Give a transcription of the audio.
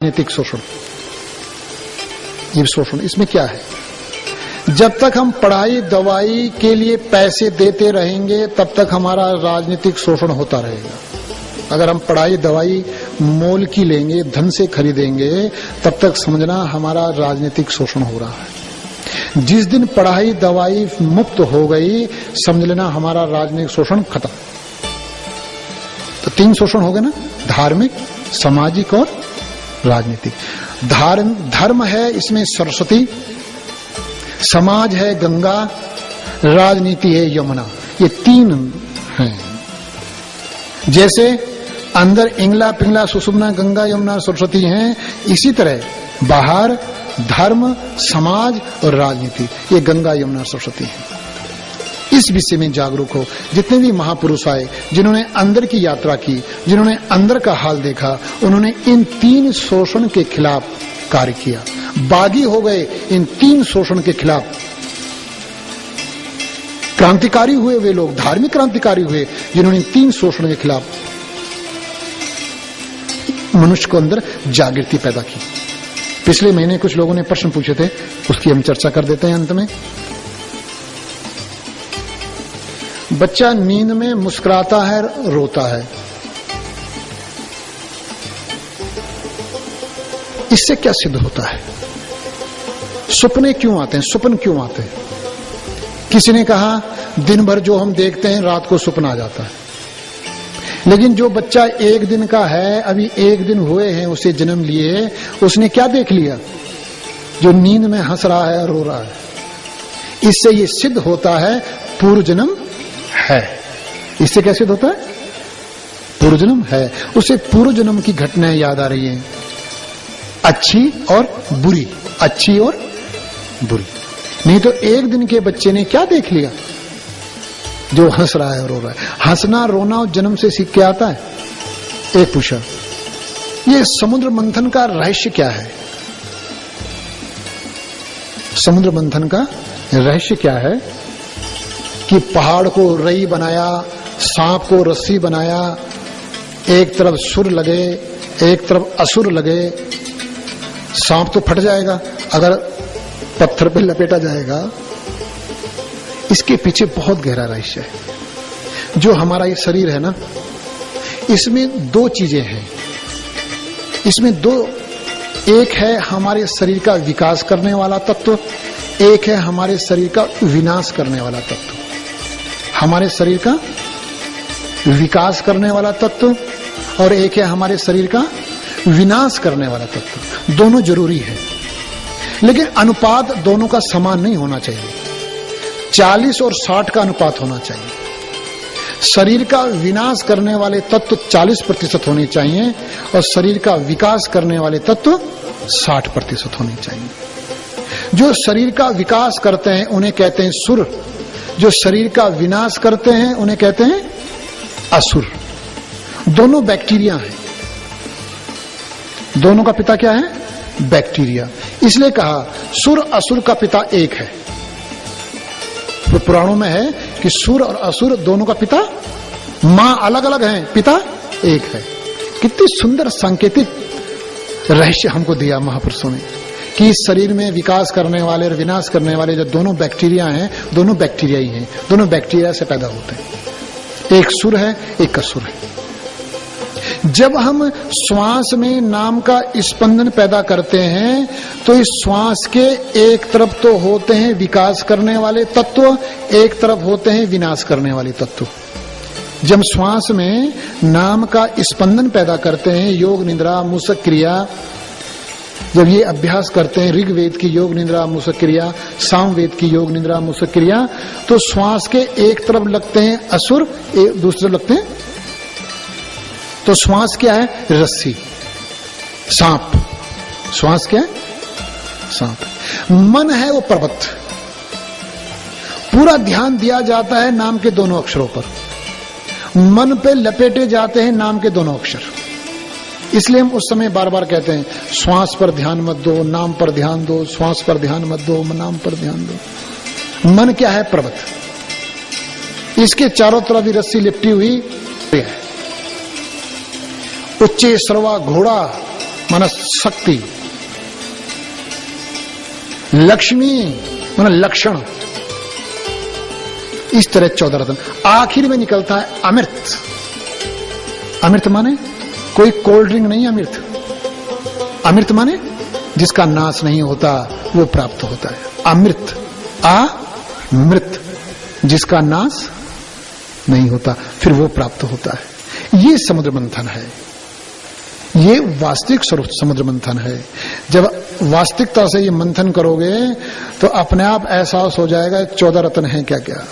राजनीतिक शोषण, ये शोषण इसमें क्या है? जब तक हम पढ़ाई दवाई के लिए पैसे देते रहेंगे तब तक हमारा राजनीतिक शोषण होता रहेगा। अगर हम पढ़ाई दवाई मोल की लेंगे, धन से खरीदेंगे, तब तक समझना हमारा राजनीतिक शोषण हो रहा है। जिस दिन पढ़ाई दवाई मुक्त हो गई, समझ लेना हमारा राजनीतिक शोषण खत्म। तो 3 शोषण हो गए ना, धार्मिक, सामाजिक और राजनीतिक। धर्म है इसमें सरस्वती, समाज है गंगा, राजनीति है यमुना। ये 3 हैं। जैसे अंदर इंगला पिंगला सुषुम्ना गंगा यमुना सरस्वती हैं, इसी तरह बाहर धर्म, समाज और राजनीति, ये गंगा यमुना सरस्वती है। इस विषय में जागरूक हो। जितने भी महापुरुष आए, जिन्होंने अंदर की यात्रा की, जिन्होंने अंदर का हाल देखा, उन्होंने इन 3 शोषण के खिलाफ कार्य किया। बागी हो गए इन 3 शोषण के खिलाफ। क्रांतिकारी हुए वे लोग, धार्मिक क्रांतिकारी हुए, जिन्होंने इन 3 शोषण के खिलाफ मनुष्य को अंदर जागृति पैदा की। पिछले महीने कुछ लोगों ने प्रश्न पूछे थे, उसकी हम चर्चा कर देते हैं अंत में। बच्चा नींद में मुस्कुराता है, रोता है, इससे क्या सिद्ध होता है? सपने क्यों आते हैं? स्वप्न क्यों आते हैं? किसी ने कहा दिन भर जो हम देखते हैं रात को सपना आ जाता है। लेकिन जो बच्चा 1 दिन का है, अभी 1 दिन हुए हैं उसे जन्म लिए, उसने क्या देख लिया? जो नींद में हंस रहा है, रो रहा है। इससे ये सिद्ध होता है पूर्व जन्म है। इससे क्या सिद्ध होता है? पूर्व जन्म है। उसे पूर्व जन्म की घटनाएं याद आ रही हैं, अच्छी और बुरी, अच्छी और बुरी। नहीं तो 1 दिन के बच्चे ने क्या देख लिया? जो हंस रहा है, रो रहा है। हंसना रोना और जन्म से सीख के आता है। एक पूछा, ये समुद्र मंथन का रहस्य क्या है? समुद्र मंथन का रहस्य क्या है? कि पहाड़ को रई बनाया, सांप को रस्सी बनाया, एक तरफ सुर लगे, एक तरफ असुर लगे। सांप तो फट जाएगा अगर पत्थर पे लपेटा जाएगा। इसके पीछे बहुत गहरा रहस्य है। जो हमारा ये शरीर है ना, इसमें 2 चीजें हैं। इसमें 2, एक है हमारे शरीर का विकास करने वाला तत्व, एक है हमारे शरीर का विनाश करने वाला तत्व। हमारे शरीर का विकास करने वाला तत्व और एक है हमारे शरीर का विनाश करने वाला तत्व। दोनों जरूरी है, लेकिन अनुपात दोनों का समान नहीं होना चाहिए। 40 और 60 का अनुपात होना चाहिए। शरीर का विनाश करने वाले तत्व 40% होने चाहिए और शरीर का विकास करने वाले तत्व 60% होने चाहिए। जो शरीर का विकास करते हैं उन्हें कहते हैं सुर, जो शरीर का विनाश करते हैं उन्हें कहते हैं असुर। दोनों बैक्टीरिया हैं। दोनों का पिता क्या है? बैक्टीरिया। इसलिए कहा सुर असुर का पिता एक है। तो पुराणों में है कि सुर और असुर दोनों का पिता, मां अलग अलग हैं, पिता एक है। कितनी सुंदर सांकेतिक रहस्य हमको दिया महापुरुषों ने कि इस शरीर में विकास करने वाले और विनाश करने वाले जो दोनों बैक्टीरिया हैं, दोनों बैक्टीरिया ही हैं। दोनों बैक्टीरिया से पैदा होते हैं। एक सुर है, एक असुर है। जब हम श्वास में नाम का स्पंदन पैदा करते हैं तो इस श्वास के एक तरफ तो होते हैं विकास करने वाले तत्व, एक तरफ होते हैं विनाश करने वाले तत्व। जब श्वास में नाम का स्पंदन पैदा करते हैं, योग निद्रा मूसक क्रिया, जब ये अभ्यास करते हैं, ऋग्वेद की योग निद्रा मूसक क्रिया, सामवेद की योग निद्रा मूसक क्रिया, तो श्वास के एक तरफ लगते हैं असुर, एक दूसरे लगते हैं। तो श्वास क्या है? रस्सी, सांप। श्वास क्या है? सांप। मन है वो पर्वत। पूरा ध्यान दिया जाता है नाम के दोनों अक्षरों पर। मन पे लपेटे जाते हैं नाम के दोनों अक्षर। इसलिए हम उस समय बार बार कहते हैं श्वास पर ध्यान मत दो, नाम पर ध्यान दो, श्वास पर ध्यान मत दो, नाम पर ध्यान दो। मन क्या है? पर्वत। इसके चारों तरफ भी रस्सी लिपटी हुई है। उच्चे सरवा घोड़ा माना शक्ति, लक्ष्मी माना लक्षण, इस तरह 14 रत्न। आखिर में निकलता है अमृत। अमृत माने कोई कोल्ड ड्रिंक नहीं, अमृत। अमृत माने जिसका नाश नहीं होता वो प्राप्त होता है। अमृत, अमृत, जिसका नाश नहीं होता फिर वो प्राप्त होता है। ये समुद्र मंथन है, ये वास्तविक स्वरूप समुद्र मंथन है। जब वास्तविकता से ये मंथन करोगे तो अपने आप एहसास हो जाएगा 14 रत्न है क्या क्या।